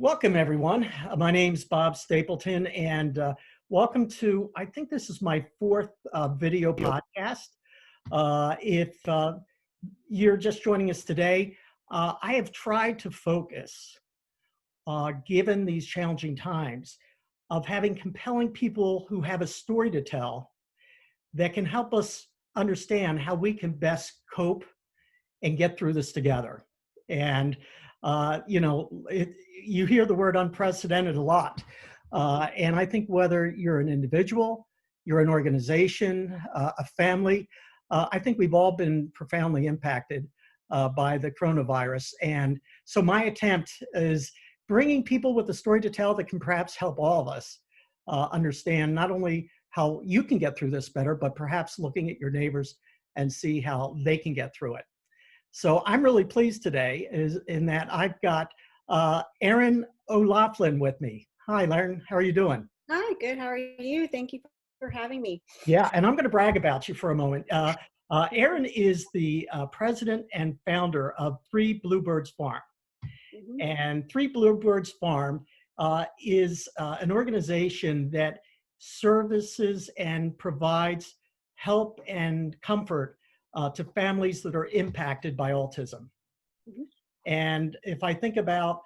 Welcome, everyone. My name's Bob Stapleton, and welcome to, I think this is my fourth video podcast. If you're just joining us today, I have tried to focus, given these challenging times, of having compelling people who have a story to tell that can help us understand how we can best cope and get through this together. And you hear the word unprecedented a lot. And I think whether you're an individual, you're an organization, a family, I think we've all been profoundly impacted by the coronavirus. And so my attempt is bringing people with a story to tell that can perhaps help all of us understand not only how you can get through this better, but perhaps looking at your neighbors and see how they can get through it. So I'm really pleased today is in that I've got Erin O'Loughlin with me. Hi, Erin. How are you doing? Hi, good. How are you? Thank you for having me. Yeah, and I'm going to brag about you for a moment. Erin is the president and founder of Three Bluebirds Farm. Mhm. And Three Bluebirds Farm is an organization that services and provides help and comfort to families that are impacted by autism. Mhm. And if I think about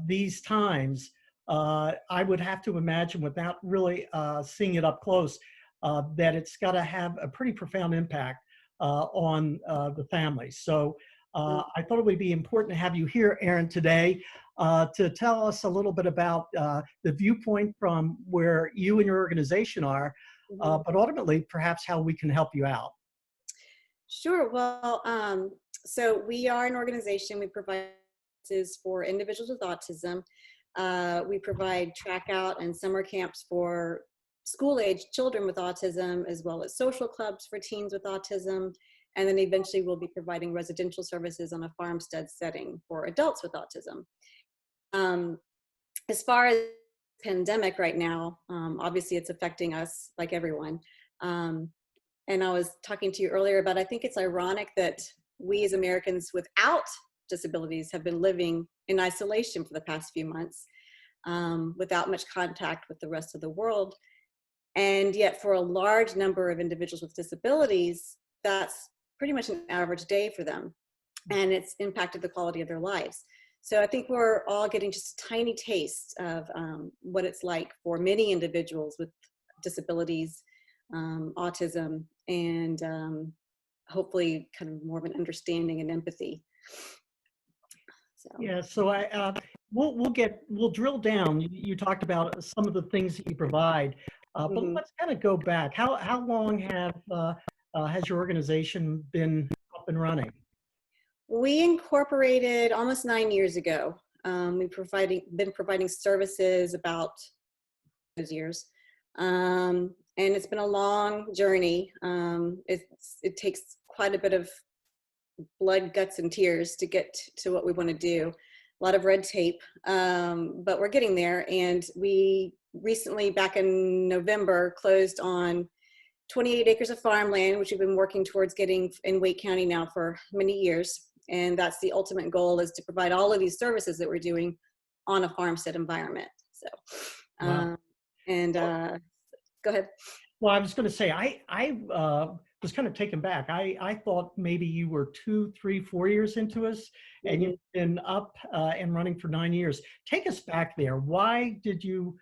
these times, I would have to imagine, without really seeing it up close, that it's got to have a pretty profound impact on the family. So I thought it would be important to have you here, Erin, today to tell us a little bit about the viewpoint from where you and your organization are, Mhm. but ultimately perhaps how we can help you out. Sure. So we are an organization. We provide services for individuals with autism. We provide track out and summer camps for school-age children with autism, as well as social clubs for teens with autism. And then eventually we'll be providing residential services on a farmstead setting for adults with autism. Um, as far as pandemic right now, obviously it's affecting us like everyone. Um, and I was talking to you earlier about, I think it's ironic that we as Americans without disabilities have been living in isolation for the past few months, without much contact with the rest of the world. And yet for a large number of individuals with disabilities, that's pretty much an average day for them. And it's impacted the quality of their lives. So I think we're all getting just a tiny taste of what it's like for many individuals with disabilities, autism, and hopefully kind of more of an understanding and empathy. So. Yeah, so we'll drill down. You talked about some of the things that you provide, but Mhm. let's kind of go back. How long has your organization been up and running? We incorporated almost 9 years ago. Been providing services about those years. And it's been a long journey. It takes quite a bit of blood, guts, and tears to get to what we want to do. A lot of red tape, but we're getting there. And we recently, back in November, closed on 28 acres of farmland, which we've been working towards getting in Wake County now for many years. And that's the ultimate goal, is to provide all of these services that we're doing on a farmstead environment. So, Wow. um, and go ahead. Well, I was going to say I was kind of taken back. I thought maybe you were 2, 3, 4 years into us, and you've Mhm. been up and running for 9 years. Take us back there. Why did you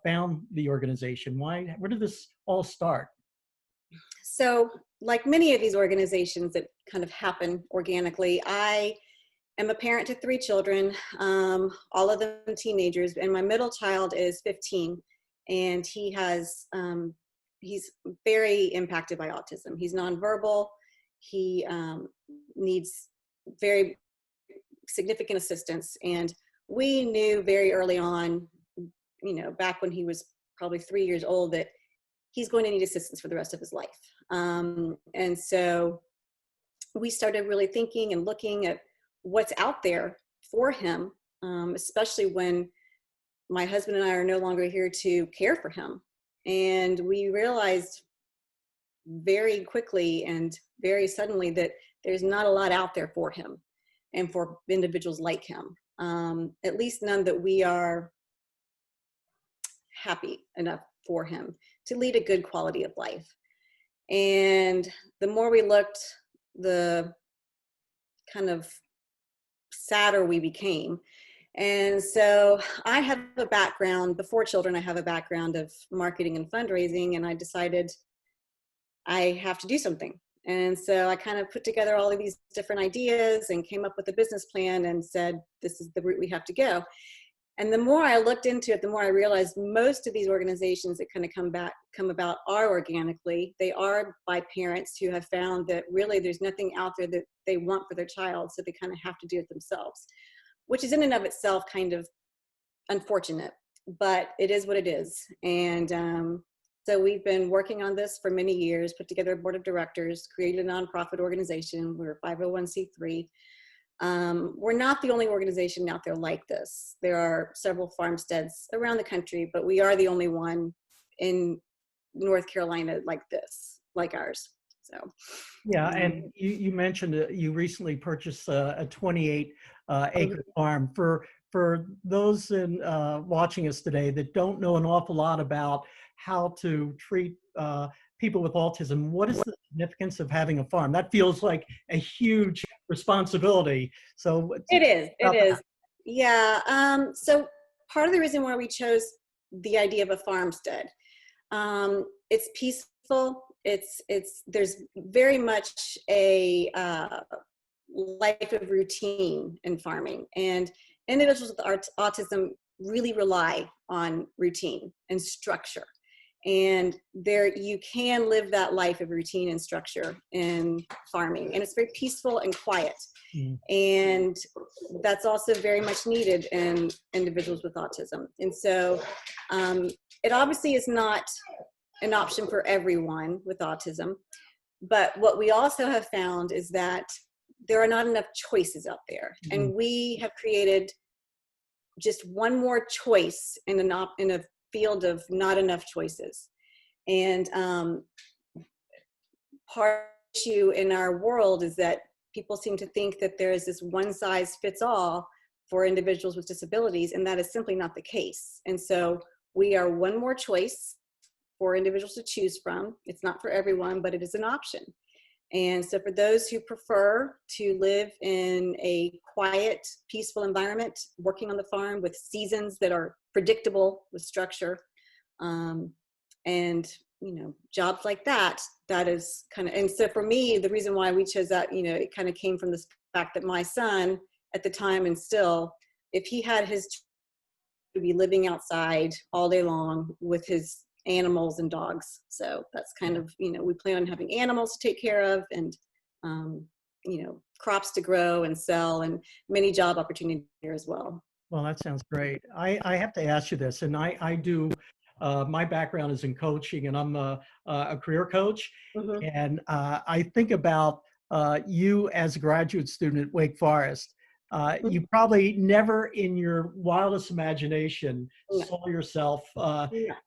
found the organization? Where did this all start? So, like many of these organizations that kind of happen organically, I am a parent to 3 children, all of them teenagers, and my middle child is 15, and he's very impacted by autism. He's nonverbal. He needs very significant assistance, and we knew very early on, back when he was probably 3 years old, that he's going to need assistance for the rest of his life. And so we started really thinking and looking at what's out there for him, especially when my husband and I are no longer here to care for him. And we realized very quickly and very suddenly that there's not a lot out there for him. and for individuals like him. At least none that we are happy enough for him to lead a good quality of life. And the more we looked, the kind of sadder we became. And so I have a background, before children, I have a background of marketing and fundraising, and I decided I have to do something. And so I kind of put together all of these different ideas and came up with a business plan and said, this is the route we have to go. And the more I looked into it, the more I realized most of these organizations that kind of come about are organically. They are by parents who have found that really there's nothing out there that they want for their child, so they kind of have to do it themselves, which is in and of itself kind of unfortunate, but it is what it is. And so we've been working on this for many years, put together a board of directors, created a nonprofit organization. We're 501c3. We're not the only organization out there like this. There are several farmsteads around the country, but we are the only one in North Carolina like this, like ours. So, Yeah, and you mentioned you recently purchased a 28 acre farm. For those in watching us today that don't know an awful lot about how to treat people with autism, what is the significance of having a farm? That feels like a huge responsibility. So it is. Yeah. So part of the reason why we chose the idea of a farmstead, it's peaceful. There's very much a life of routine in farming, and individuals with autism really rely on routine and structure. And there you can live that life of routine and structure in farming, and it's very peaceful and quiet. And that's also very much needed in individuals with autism. And so it obviously is not an option for everyone with autism, but what we also have found is that there are not enough choices out there. And we have created just one more choice in a field of not enough choices. And part of the issue in our world is that people seem to think that there is this one size fits all for individuals with disabilities, and that is simply not the case. And so we are one more choice for individuals to choose from. It's not for everyone, but it is an option. And so for those who prefer to live in a quiet, peaceful environment, working on the farm with seasons that are predictable with structure, and jobs like that, that is kind of, and so for me, the reason why we chose that, it kind of came from the fact that my son at the time, and still, if he had his to be living outside all day long with his animals and dogs. So that's kind of, we plan on having animals to take care of, and crops to grow and sell, and many job opportunities here as well. Well, that sounds great. I have to ask you this, and I do, my background is in coaching, and I'm a career coach. And I think about you as a graduate student at Wake Forest. You probably never in your wildest imagination saw yourself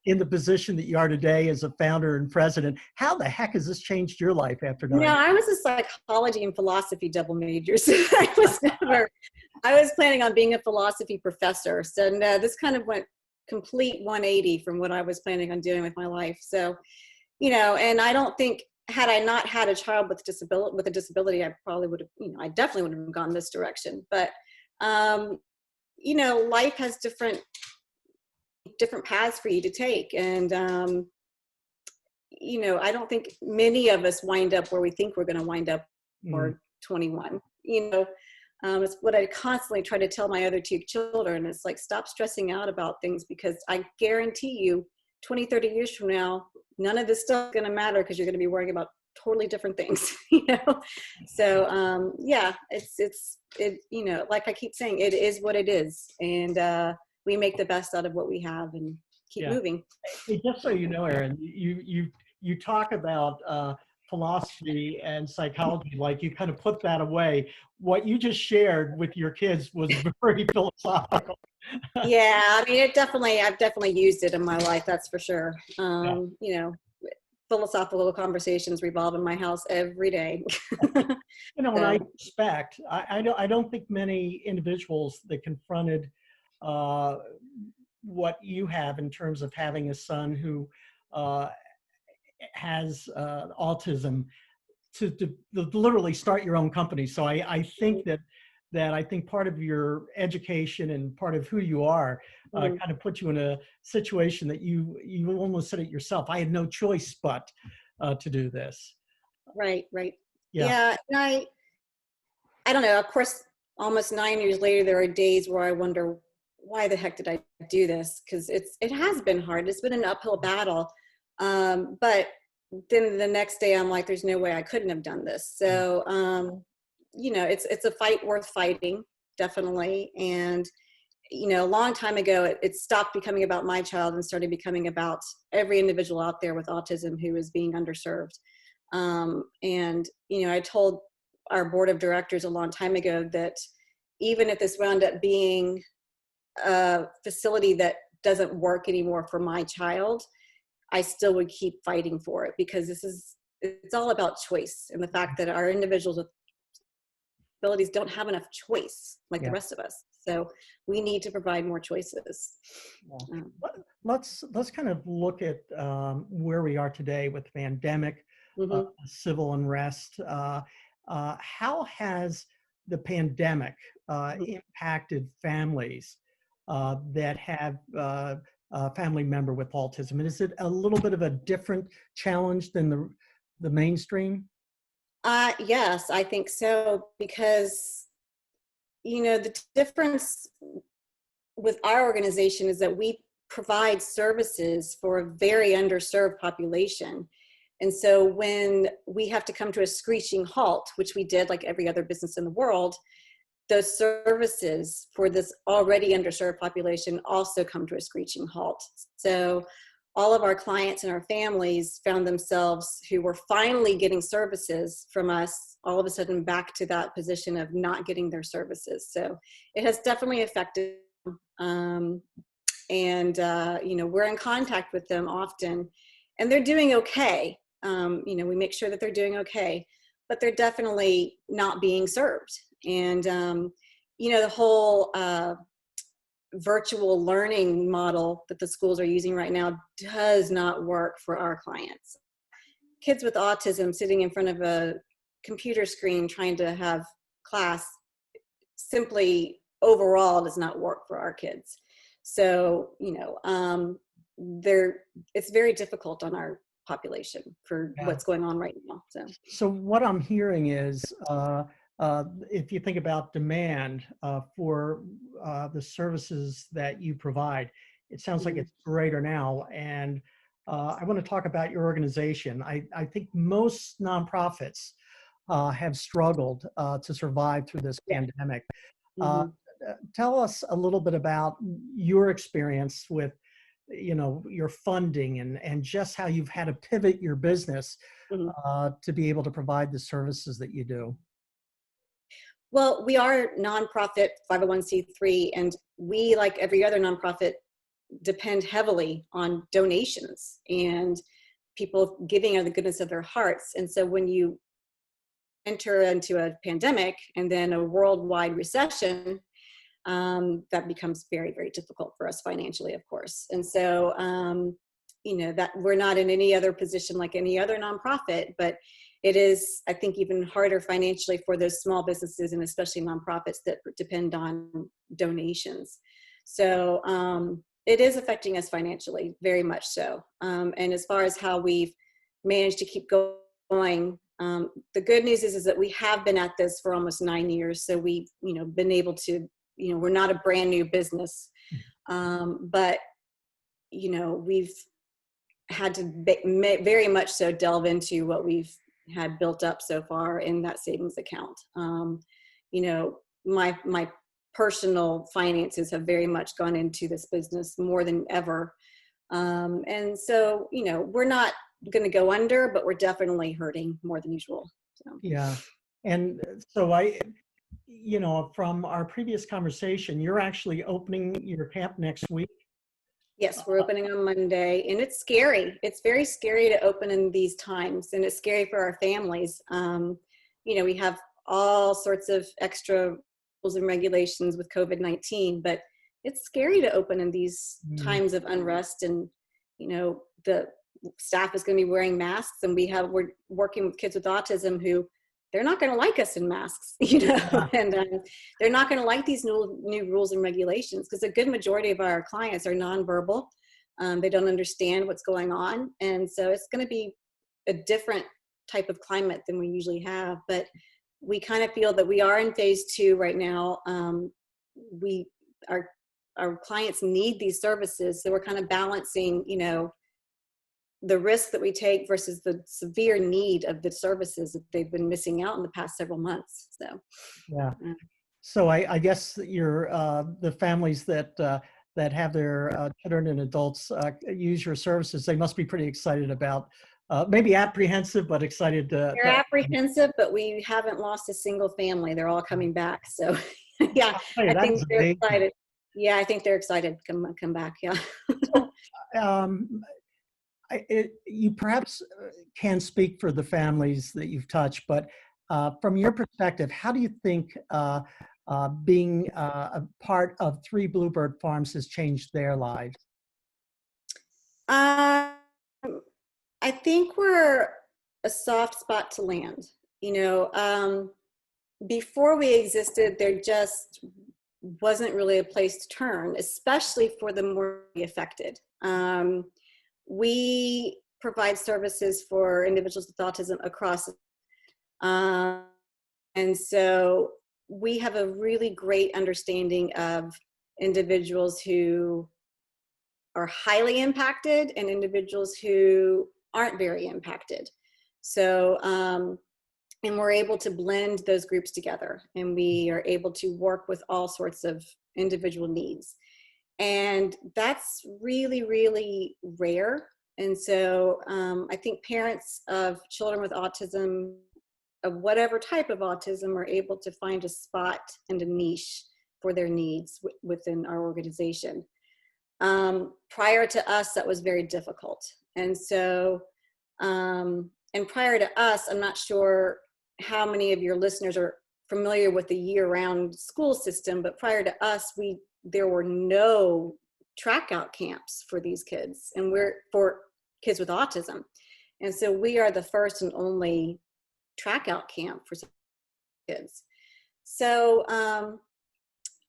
in the position that you are today as a founder and president. How the heck has this changed your life after 9 years? I was a psychology and philosophy double major, so I was planning on being a philosophy professor. So no, this kind of went complete 180 from what I was planning on doing with my life. So, and I don't think, had I not had a child with a disability, I probably would have, I definitely would have gone this direction. But, life has different paths for you to take. And, I don't think many of us wind up where we think we're going to wind up or 21. It's what I constantly try to tell my other two children. It's like, stop stressing out about things, because I guarantee you 20, 30 years from now, none of this stuff is going to matter, because you're going to be worrying about totally different things, So, like I keep saying, it is what it is. And we make the best out of what we have and keep moving. Hey, just so you know, Erin, you talk about philosophy and psychology, like you kind of put that away. What you just shared with your kids was very philosophical. Yeah, I mean, I've definitely used it in my life, that's for sure. philosophical conversations revolve in my house every day. You know, and I So, respect, I don't think many individuals that confronted uh, what you have in terms of having a son who uh, has autism to literally start your own company. So I think that I think part of your education and part of who you are mhm. kind of puts you in a situation that you almost said it yourself. I had no choice but to do this. Right, right. Yeah, Yeah, and I don't know. Of course, almost 9 years later, there are days where I wonder, why the heck did I do this? Because it has been hard. It's been an uphill battle. But then the next day, I'm like, there's no way I couldn't have done this. yeah, So, it's a fight worth fighting, definitely. And a long time ago, it stopped becoming about my child and started becoming about every individual out there with autism who is being underserved. And I told our board of directors a long time ago that even if this wound up being a facility that doesn't work anymore for my child, I still would keep fighting for it, because it's all about choice, and the fact that our individuals with abilities don't have enough choice like the yeah. rest of us. So we need to provide more choices. Yeah. Um, Let's kind of look at where we are today with the pandemic, mhm. civil unrest. How has the pandemic impacted families that have a family member with autism? And is it a little bit of a different challenge than the mainstream? Yes, I think so, because the difference with our organization is that we provide services for a very underserved population. And so when we have to come to a screeching halt, which we did like every other business in the world, those services for this already underserved population also come to a screeching halt. So all of our clients and our families found themselves, who were finally getting services from us, all of a sudden back to that position of not getting their services. So it has definitely affected, um, and we're in contact with them often, and they're doing okay. We make sure that they're doing okay, but they're definitely not being served. And the whole virtual learning model that the schools are using right now does not work for our clients. Kids with autism sitting in front of a computer screen trying to have class simply overall does not work for our kids. So, it's very difficult on our population for Yeah. what's going on right now. So, So what I'm hearing is, if you think about demand for the services that you provide, it sounds like mhm. it's greater now. And I want to talk about your organization. I think most nonprofits have struggled to survive through this Yeah. pandemic. Uh, Mhm. Tell us a little bit about your experience with, your funding and just how you've had to pivot your business Mhm. to be able to provide the services that you do. Well, we are nonprofit 501(c)(3), and we, like every other nonprofit, depend heavily on donations and people giving out of the goodness of their hearts. And so when you enter into a pandemic and then a worldwide recession, that becomes very, very difficult for us financially, of course. And so, that we're not in any other position like any other nonprofit, but it is, I think, even harder financially for those small businesses and especially nonprofits that depend on donations. So it is affecting us financially, very much so. And as far as how we've managed to keep going, the good news is that we have been at this for almost 9 years. So we've, been able to, we're not a brand new business, but we've had to very much so delve into what we've had built up so far in that savings account. My personal finances have very much gone into this business more than ever, and so we're not going to go under, but we're definitely hurting more than usual. So. Yeah. And so from our previous conversation, you're actually opening your camp next week. Yes, we're opening on Monday, and it's scary. It's very scary to open in these times, and it's scary for our families. We have all sorts of extra rules and regulations with COVID-19, but it's scary to open in these Mm, times of unrest. And the staff is going to be wearing masks, and we're working with kids with autism who they're not going to like us in masks, yeah, and they're not going to like these new rules and regulations, because a good majority of our clients are nonverbal. They don't understand what's going on. And so it's going to be a different type of climate than we usually have. But we kind of feel that we are in phase 2 right now. We our clients need these services. So we're kind of balancing, the risk that we take versus the severe need of the services that they've been missing out in the past several months. So, yeah. uh, So I guess that the families that have their children and adults use your services, they must be pretty excited about, maybe apprehensive, but excited they're apprehensive, but we haven't lost a single family. They're all coming back. So, yeah, I'll tell you, I that think is they're amazing. excited. Yeah, I think they're excited to come back. Yeah. So, um, you perhaps can speak for the families that you've touched, but from your perspective, how do you think being a part of 3 Bluebird Farms has changed their lives? Um, I think we're a soft spot to land. You know, Before we existed, there just wasn't really a place to turn, especially for the more affected. We provide services for individuals with autism across, um, and so we have a really great understanding of individuals who are highly impacted and individuals who aren't very impacted. So, and we're able to blend those groups together, and we are able to work with all sorts of individual needs. And that's really, really rare. And so I think parents of children with autism, of whatever type of autism, are able to find a spot and a niche for their needs within our organization. Prior to us, that was very difficult. And so, and prior to us, I'm not sure how many of your listeners are familiar with the year-round school system, but prior to us, there were no track out camps for these kids, and we're for kids with autism. And so we are the first and only track out camp for kids. So,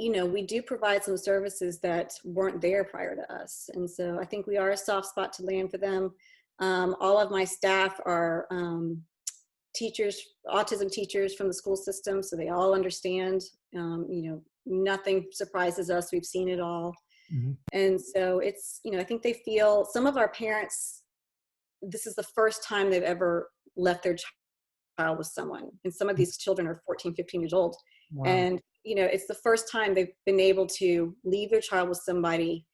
we do provide some services that weren't there prior to us. And so I think we are a soft spot to land for them. All of my staff are teachers, autism teachers from the school system, so they all understand. Nothing surprises us. We've seen it all. Mhm. And so it's, I think they feel, some of our parents, this is the first time they've ever left their child with someone. And some of these children are 14, 15 years old. Wow. And, it's the first time they've been able to leave their child with somebody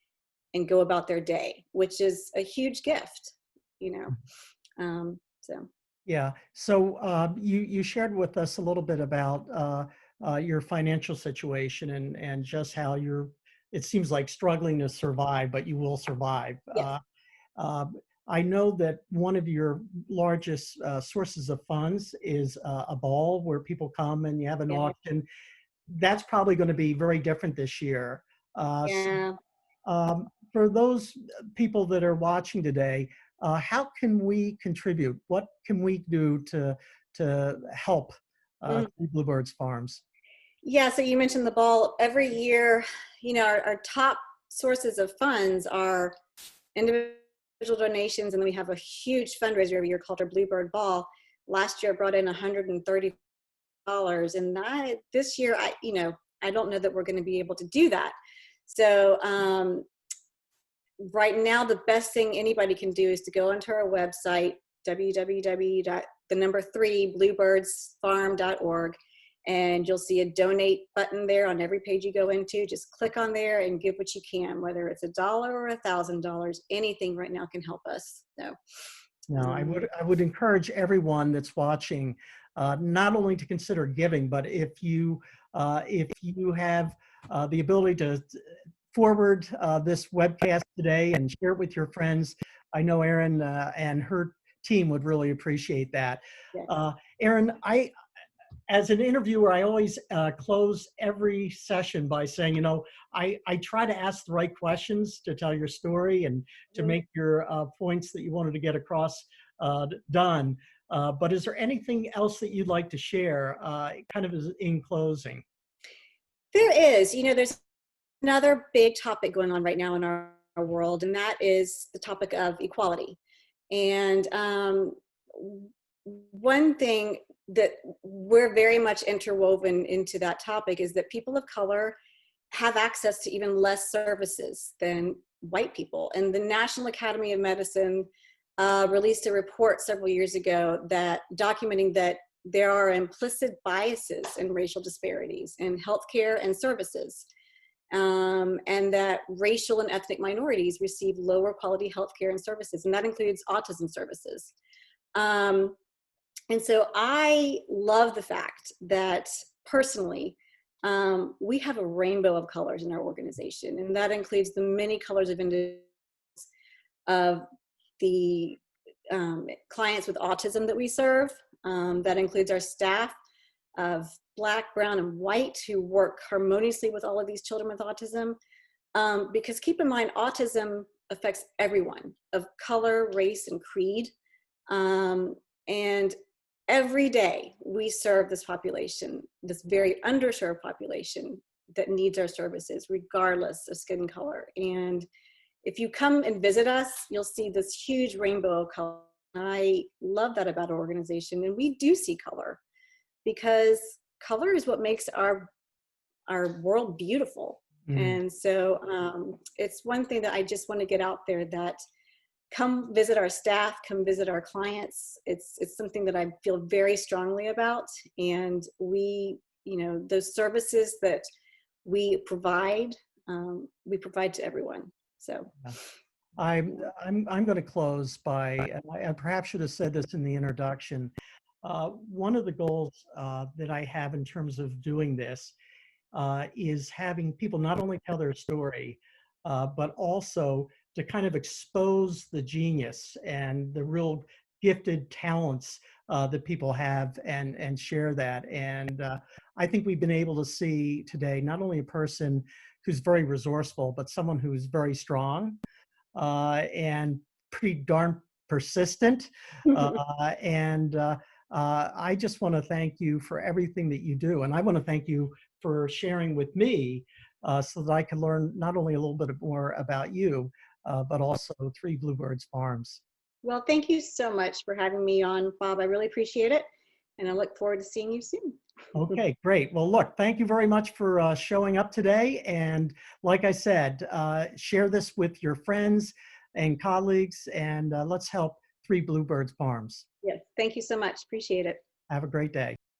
and go about their day, which is a huge gift, you know? So. Yeah. So you shared with us a little bit about your financial situation and just how it seems like struggling to survive, but you will survive. Yes. Uh, I know that one of your largest sources of funds is a ball where people come and you have an Yeah. auction. That's probably going to be very different this year. So, Yeah. for those people that are watching today, how can we contribute? What can we do to help Mm. 3 Bluebirds Farms? Yeah. So you mentioned the ball. Every year, our top sources of funds are individual donations, and then we have a huge fundraiser every year called our Bluebird Ball. Last year, it brought in $130, and this year, I don't know that we're going to be able to do that. So right now, the best thing anybody can do is to go onto our website, www.3bluebirdsfarm.org, and you'll see a donate button there on every page you go into. Just click on there and give what you can, whether it's $1 or $1,000. Anything right now can help us. So, No, I would encourage everyone that's watching not only to consider giving, but if you have the ability to forward this webcast today and share it with your friends. I know Erin and her team would really appreciate that. Yes. Erin, as an interviewer, I always close every session by saying, I try to ask the right questions to tell your story and to make your points that you wanted to get across done. But is there anything else that you'd like to share kind of as in closing? There is. There's another big topic going on right now in our world, and that is the topic of equality. And one thing that we're very much interwoven into that topic is that people of color have access to even less services than white people. And the National Academy of Medicine released a report several years ago that documenting that there are implicit biases and racial disparities in healthcare and services, and that racial and ethnic minorities receive lower quality healthcare and services, and that includes autism services. And so I love the fact that personally, we have a rainbow of colors in our organization, and that includes the many colors of the clients with autism that we serve. That includes our staff of Black, brown, and white who work harmoniously with all of these children with autism. Because keep in mind, autism affects everyone of color, race, and creed. And every day we serve this population, this very underserved population that needs our services regardless of skin color. And if you come and visit us, you'll see this huge rainbow of color. I love that about our organization. And we do see color because color is what makes our world beautiful. And so it's one thing that I just want to get out there, that come visit our staff, come visit our clients. It's something that I feel very strongly about. And we, those services that we provide to everyone. So I'm going to close by, I perhaps should have said this in the introduction. One of the goals that I have in terms of doing this is having people not only tell their story, but also to kind of expose the genius and the real gifted talents that people have and share that. And I think we've been able to see today not only a person who's very resourceful, but someone who's very strong and pretty darn persistent. I just want to thank you for everything that you do. And I want to thank you for sharing with me so that I can learn not only a little bit more about you, but also Three Bluebirds Farms. Well, thank you so much for having me on, Bob. I really appreciate it. And I look forward to seeing you soon. Okay, great. Well, look, thank you very much for showing up today. And like I said, share this with your friends and colleagues, and let's help Three Bluebirds Farms. Yes, thank you so much. Appreciate it. Have a great day.